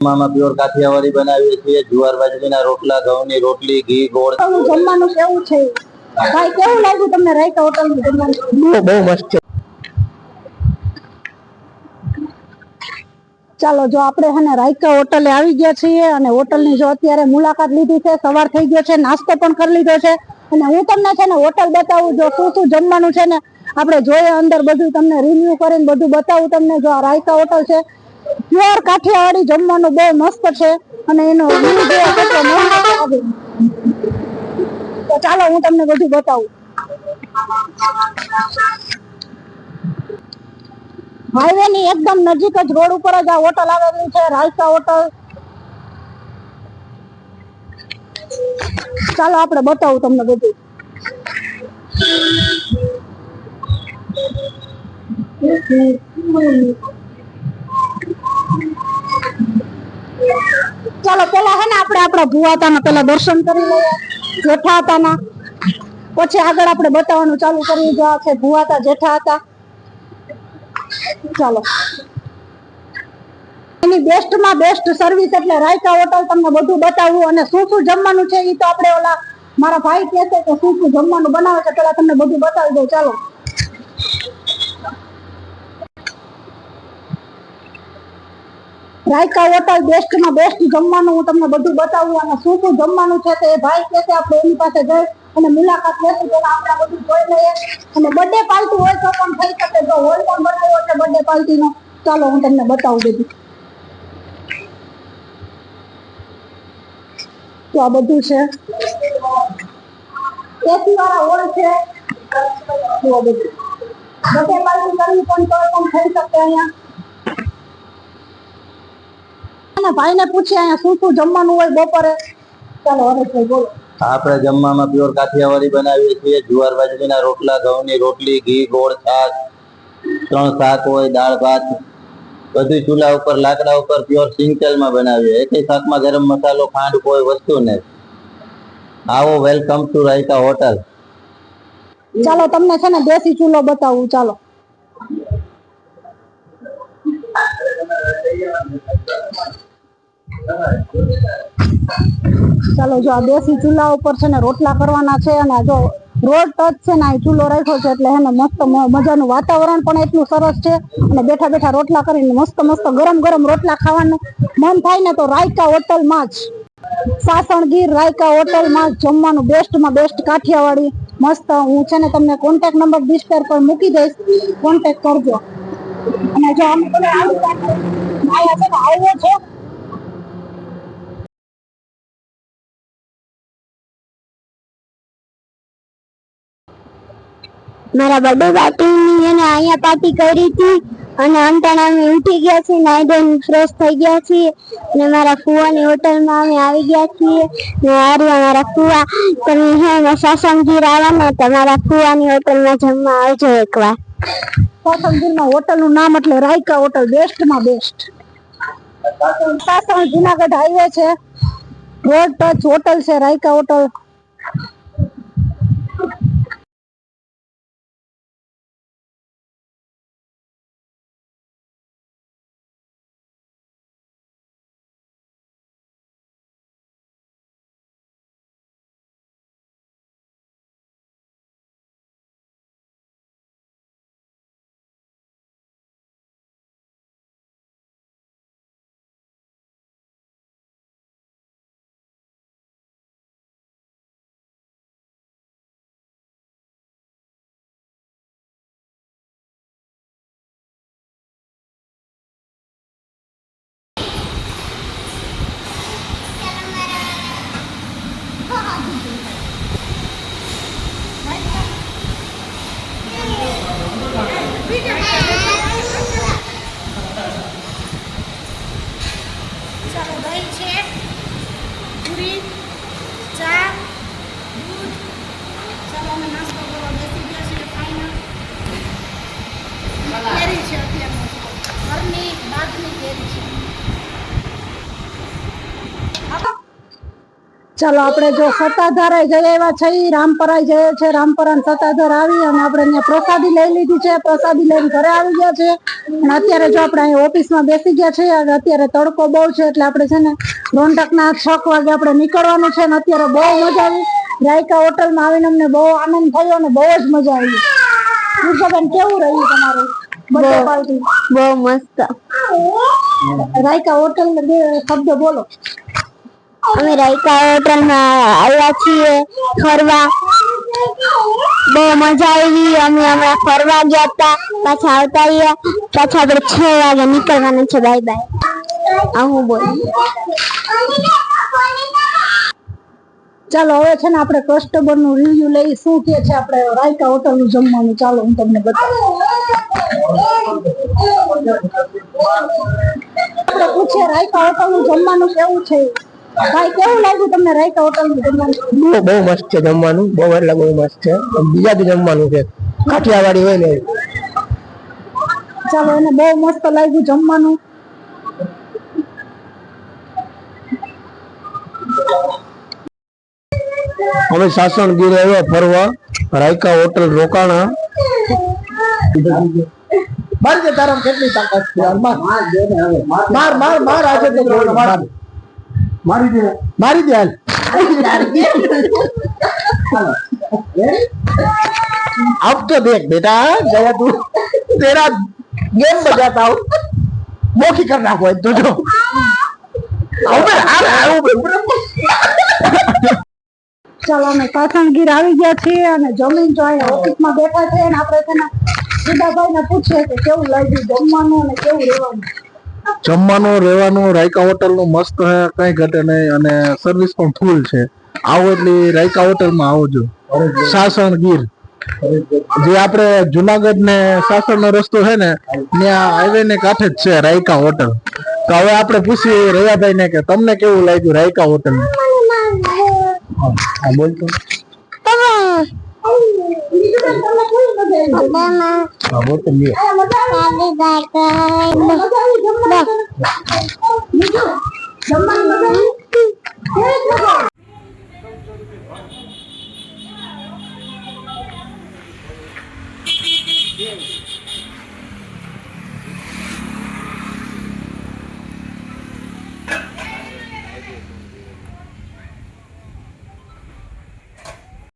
માં પ્યોર કાઠિયાવાડી બનાવીએ છીએ, જુવાર બાજરીના રોટલા, ઘઉંની રોટલી, ઘી, ગોળ. જમવાનું કેવું છે ભાઈ? કેવું લાગ્યું તમને રાયકા હોટલનું જમવાનું? બહુ મસ્ત છે. ચાલો, જો આપણે હે રાયકા હોટલે આવી ગયા છીએ અને હોટલની જો અત્યારે મુલાકાત લીધી છે, સવાર થઈ ગયો છે, નાસ્તો પણ કરી લીધો છે અને હું તમને છે ને હોટલ બતાવું, જો શું શું જમવાનું છે ને આપણે જોઈએ અંદર, બધું તમને રિવ્યુ કરીને બધું બતાવું તમને. જો આ રાયકા હોટલ છે, પ્યોર કાઠિયાવાડી જમવાનું બહુ મસ્ત છે અને એનો વ્યૂ જોવા કેટલો મસ્ત આવે. તો ચાલો હું તમને બધું બતાવું. હાઈવે ની એકદમ નજીક જ રોડ ઉપર જ આ હોટલ આવેલી છે, રાયકા હોટલ. ચાલો આપણે બતાવું તમને બધું. ચાલો પેલા હે ને આપણે આપણા ભુવાતાના પેલા દર્શન કરી લઈએ, જેઠા હતાના. પછી આગળ આપણે બતાવવાનું ચાલુ કરીએ. જો આ છે ભુવાતા જેઠા હતા. ચાલો, એની બેસ્ટ માં બેસ્ટ સર્વિસ એટલે રાયકા હોટલ. તમને બધું બતાવું અને શું શું જમવાનું છે એ તો આપણે ઓલા મારા ભાઈ કહે છે કે શું શું જમવાનું બનાવે છે, પેલા તમને બધું બતાવી દઉં. ચાલો, રાયકા હોટલ બેસ્ટ માં બેસ્ટ જમવાનું હું તમને બધું બતાવું અને શું શું જમવાનું છે તે ભાઈ કહે છે. આપણે એની પાસે જઈ અને મુલાકાત લેશું. પેલા આપણે બધું જોઈ લઈએ અને બર્થડે પાર્ટી હોય તો પણ થઈ શકે. જો હોલ પણ બનાવ્યો છે બર્થડે પાર્ટી નો, ચાલો હું તમને બતાવું બધું. તો આ બધું છે, એસી વાળા હોલ છે. તો આ બધું બર્થડે પાર્ટી કરવી પણ તો પણ થઈ શકે અહીંયા. ભાઈ ને પૂછીએ અહીંયા શું શું જમવાનું હોય બપોરે. ચાલો હરેશભાઈ બોલો. આપણે જમવામાં પ્યોર કાઠિયાવાડી બનાવીએ છીએ, જુવાર બાજરીના રોટલા, ઘઉંની રોટલી, ઘી, ગોળ, છાશ, 3 શાક હોય, દાળ ભાત, બધું ચૂલા ઉપર લાકડા ઉપર પ્યોર સિંગતેલમાં બનાવીએ. એકેય શાકમાં ગરમ મસાલો, ખાંડ કોઈ વસ્તુ નહીં. આવો, વેલકમ ટુ રાયકા હોટલ. ચાલો તમને છે ને દેશી ચૂલો બતાવું. ચાલો, ચાલો જો આ દેશી ચૂલા ઉપર છે ને રોટલા કરવાના છે અને જો રોડ ટચ છે ને આ ચૂલો રાખ્યો છે એટલે હે ને મસ્ત મજાનું વાતાવરણ પણ એટલું સરસ છે અને બેઠા બેઠા રોટલા કરીને મસ્ત મસ્ત ગરમ ગરમ રોટલા ખાવાનું મન થાય ને તો રાયકા હોટલમાં જ, સાસણગીર રાયકા હોટલમાં જ જમવાનું બેસ્ટ માં બેસ્ટ કાઠિયાવાડી મસ્ત. હું છે ને તમને કોન્ટેક્ટ નંબર ડિસ્પ્લે પર મૂકી દઈશ, કોન્ટેક્ટ કરજો. અને જો અમે બધા આયા છે ને હાઈવે છે. મારા બર્થડે પાર્ટી એને અહીંયા પાર્ટી કરી હતી અને અંતણા અમે ઉઠી ગયા છીએ, નાઈ ધોઈને ફ્રેશ થઈ ગયા છીએ અને મારા ફુવાની હોટલમાં અમે આવી ગયા છીએ. ને હાર્યા મારા ફુવા, તમે હે સાસણગીર આવવાના તો મારા ફુવાની હોટલમાં જમવા આવજો એકવાર. સાસણગીરમાં હોટલનું નામ એટલે રાયકા હોટલ, બેસ્ટ માં બેસ્ટ. સાસણ જુનાગઢ હાઈવે છે, રોડ ટચ હોટલ છે રાયકા હોટલ. ચાલો દહીં છે, પૂરી, ચા, દૂધ. ચાલો અમે નાસ્તો કરવા બેસી ગયા છીએ. ફાઇનલ કેરી છે અત્યારમાં, ઘરની બાગની કેરી છે. ચાલો આપણે જો સત્તાધારે જઈ આવ્યા છે, રામપરા જઈએ છે. રામપરા સત્તાધાર આવી અને આપણે અહીંયા પ્રસાદી લઈ લીધી છે. પ્રસાદી લઈને ઘરે આવી ગયા છે અને અત્યારે જો આપણે અહીં ઓફિસમાં બેસી ગયા છીએ અને અત્યારે તડકો બહુ છે એટલે આપણે છે ને રોનટકના 6 વાગે આપણે નીકળવાનું છે. અને અત્યારે બહુ મજા આવી. રાયકા હોટલમાં આવીને અમને બહુ આનંદ થયો અને બહુ જ મજા આવી. ઉર્જાબેન, કેવું રહ્યું તમારું બર્થડે પાર્ટી? બહુ મસ્ત. રાયકા હોટલ ને 2 શબ્દ બોલો. અમે રાયકા હોટલમાં આવ્યા છીએ ફરવા. બહુ મજા આવી. અમે હમણાં ફરવા ગયા હતા, પાછા આવતા રહ્યા. પાછા આપણે 6 વાગે નીકળવાનું છે. Bye bye. આ હું બોલું. ચાલો હવે છે ને આપણે કસ્ટમર નું રિવ્યુ લઈ. શું કે છે આપણે રાયકા હોટલ નું જમવાનું? ચાલો હું તમને બતાવું. આપણે પૂછીએ રાયકા હોટલ નું જમવાનું કેવું છે. ભાઈ, કેવું લાગ્યું તમને રાયકા હોટલ નું જમવાનું? બહુ મસ્ત છે જમવાનું. બહુ એટલે બહુ મસ્ત છે. બીજા બી જમવાનું છે, કાઠિયાવાડી હોય ને. ચાલો, એને બહુ મસ્ત લાગ્યું જમવાનું. અમે સાસણગીર આવ્યા ફરવા. રાયકા હોટલ રોકાણા. મારી દે તારા કેટલી તાકાત છે યાર. માર માર માર આજે તો માર મારી દે હાલ. अब तो देख बेटा, गया तू तेरा गेम बजाता हूँ, मौखी करना कोई तो जो ચાલો, અમે સાસણગીર આવી ગયા છીએ અને જમીન જો અહીંયા ઓફિસમાં બેઠા છે. અને આપણે છે ને સીધાભાઈ ને પૂછીએ કે કેવું લાગ્યું જમવાનું અને કેવું રહેવાનું. જમવાનું રહેવાનું રાયકા હોટલ નું મસ્ત છે, કઈ ઘટે નહીં. અને સર્વિસ પણ ફૂલ છે. આવો એટલે રાયકા હોટલ માં આવજો. સાસણગીર જે આપણે જુનાગઢ ને સાસણ નો રસ્તો છે ને, ત્યાં હાઈવે ને કાંઠે જ છે રાયકા હોટલ. તો હવે આપણે પૂછીએ રયાભાઈ ને કે તમને કેવું લાગ્યું રાયકા હોટલ? હા, બોલતો. હા, બોલતો લ્યો. જમવાનું